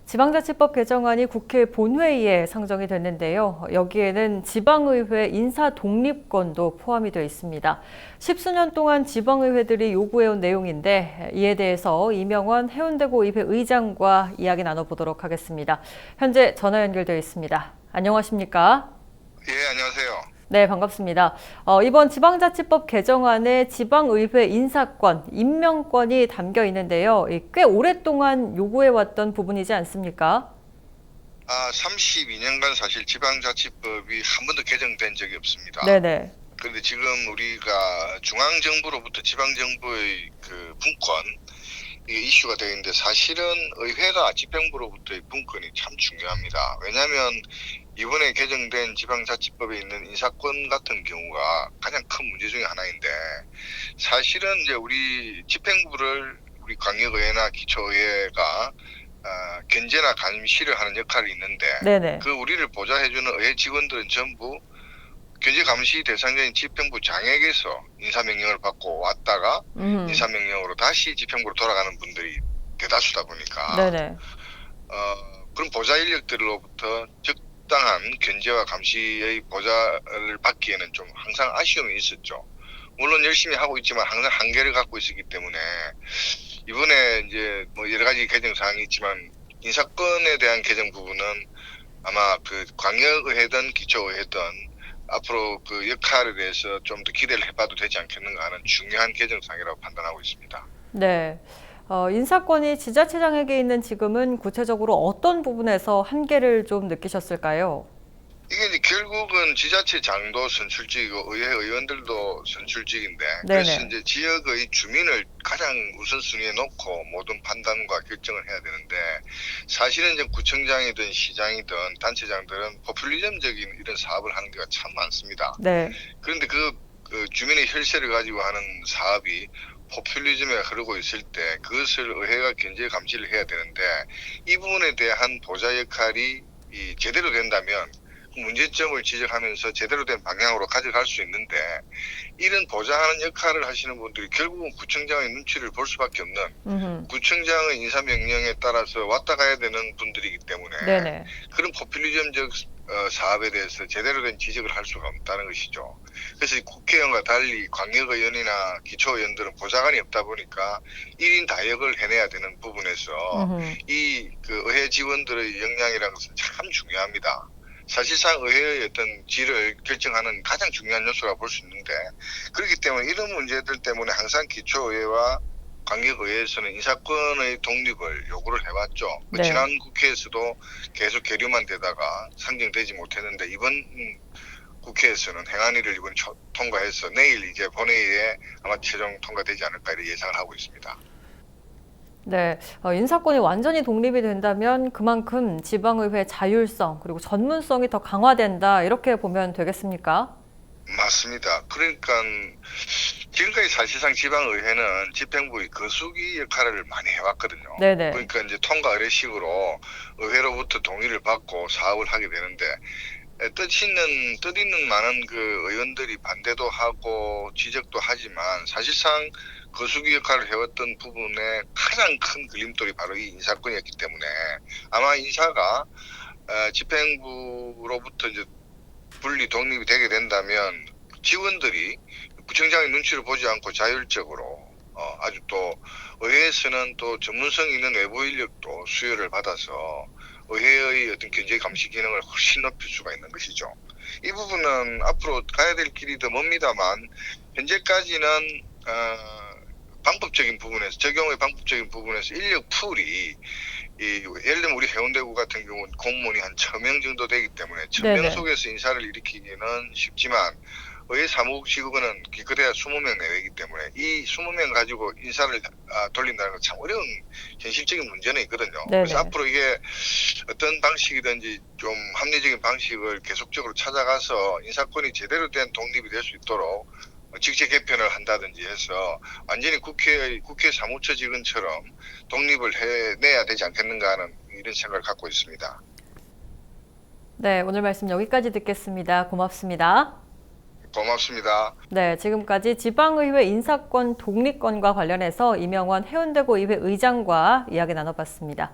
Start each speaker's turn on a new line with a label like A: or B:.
A: 지방자치법 개정안이 국회 본회의에 상정이 됐는데요. 여기에는 지방의회 인사 독립권도 포함이 되어 있습니다. 십수년 동안 지방의회들이 요구해온 내용인데 이에 대해서 이명원 해운대구 의회 의장과 이야기 나눠보도록 하겠습니다. 현재 전화 연결되어 있습니다. 안녕하십니까?
B: 예, 안녕하세요.
A: 네, 반갑습니다. 이번 지방자치법 개정안에 지방의회 인사권, 임명권이 담겨 있는데요. 꽤 오랫동안 요구해왔던 부분이지 않습니까?
B: 32년간 사실 지방자치법이 한 번도 개정된 적이 없습니다.
A: 네네.
B: 그런데 지금 우리가 중앙정부로부터 지방정부의 그 분권, 이게 이슈가 되어 있는데 사실은 의회가 집행부로부터의 분권이 참 중요합니다. 왜냐하면 이번에 개정된 지방자치법에 있는 인사권 같은 경우가 가장 큰 문제 중에 하나인데 사실은 이제 우리 집행부를 우리 광역의회나 기초의회가 견제나 감시를 하는 역할이 있는데
A: 네네.
B: 그 우리를 보좌해주는 의회 직원들은 전부 견제 감시 대상자인 집행부 장에게서 인사명령을 받고 왔다가 인사명령으로 다시 집행부로 돌아가는 분들이 대다수다 보니까
A: 네네.
B: 그런 보좌 인력들로부터 적당한 견제와 감시의 보좌를 받기에는 좀 항상 아쉬움이 있었죠. 물론 열심히 하고 있지만 항상 한계를 갖고 있었기 때문에 이번에 이제 뭐 여러 가지 개정 사항이 있지만 인사권에 대한 개정 부분은 아마 그 광역의회든 기초의회든 앞으로 그 역할에 대해서 좀 더 기대를 해봐도 되지 않겠는가 하는 중요한 개정사항이라고 판단하고 있습니다.
A: 네. 인사권이 지자체장에게 있는 지금은 구체적으로 어떤 부분에서 한계를 좀 느끼셨을까요?
B: 이게 이제 결국은 지자체장도 선출직이고 의회 의원들도 선출직인데
A: 네네.
B: 그래서 이제 지역의 주민을 가장 우선순위에 놓고 모든 판단과 결정을 해야 되는데 사실은 이제 구청장이든 시장이든 단체장들은 포퓰리즘적인 이런 사업을 하는 데가 참 많습니다.
A: 네.
B: 그런데 그 주민의 혈세를 가지고 하는 사업이 포퓰리즘에 흐르고 있을 때 그것을 의회가 견제 감시를 해야 되는데 이 부분에 대한 보좌 역할이 제대로 된다면 문제점을 지적하면서 제대로 된 방향으로 가져갈 수 있는데 이런 보좌하는 역할을 하시는 분들이 결국은 구청장의 눈치를 볼 수밖에 없는 구청장의 인사명령에 따라서 왔다 가야 되는 분들이기 때문에
A: 네네.
B: 그런 포퓰리즘적 사업에 대해서 제대로 된 지적을 할 수가 없다는 것이죠. 그래서 국회의원과 달리 광역의원이나 기초의원들은 보좌관이 없다 보니까 1인 다역을 해내야 되는 부분에서 이 그 의회 직원들의 역량이라는 것은 참 중요합니다. 사실상 의회의 어떤 질을 결정하는 가장 중요한 요소라 볼 수 있는데 그렇기 때문에 이런 문제들 때문에 항상 기초의회와 광역의회에서는 인사권의 독립을 요구를 해왔죠.
A: 네.
B: 지난 국회에서도 계속 계류만 되다가 상정되지 못했는데 이번 국회에서는 행안위를 이번 통과해서 내일 이제 본회의에 아마 최종 통과되지 않을까 이렇게 예상을 하고 있습니다.
A: 네, 인사권이 완전히 독립이 된다면 그만큼 지방의회 자율성 그리고 전문성이 더 강화된다 이렇게 보면 되겠습니까?
B: 맞습니다. 그러니까 지금까지 사실상 지방의회는 집행부의 거수기 역할을 많이 해왔거든요.
A: 네네.
B: 그러니까 이제 통과 의례식으로 의회로부터 동의를 받고 사업을 하게 되는데 뜻 있는 많은 그 의원들이 반대도 하고 지적도 하지만 사실상 거수기 역할을 해왔던 부분에 가장 큰 걸림돌이 바로 이 인사권이었기 때문에 아마 인사가 집행부로부터 이제 분리 독립이 되게 된다면 직원들이 구청장의 눈치를 보지 않고 자율적으로 아주 또 의회에서는 또 전문성 있는 외부 인력도 수요를 받아서 의회의 어떤 견제 감시 기능을 훨씬 높일 수가 있는 것이죠. 이 부분은 앞으로 가야 될 길이 더 멉니다만 현재까지는 방법적인 부분에서 적용의 방법적인 부분에서 인력 풀이 예를 들면 우리 해운대구 같은 경우는 공무원이 한 1000명 정도 되기 때문에 1000명 속에서 인사를 일으키기는 쉽지만 의회 사무국시급은 기껏해야 20명 내외이기 때문에 이 20명 가지고 인사를 돌린다는 건 참 어려운 현실적인 문제는 있거든요.
A: 네네.
B: 그래서 앞으로 이게 어떤 방식이든지 좀 합리적인 방식을 계속적으로 찾아가서 인사권이 제대로 된 독립이 될 수 있도록 직제 개편을 한다든지 해서 완전히 국회 사무처 직원처럼 독립을 해내야 되지 않겠는가 하는 이런 생각을 갖고 있습니다.
A: 네, 오늘 말씀 여기까지 듣겠습니다. 고맙습니다.
B: 고맙습니다.
A: 네, 지금까지 지방의회 인사권 독립권과 관련해서 이명원 해운대구 의회 의장과 이야기 나눠봤습니다.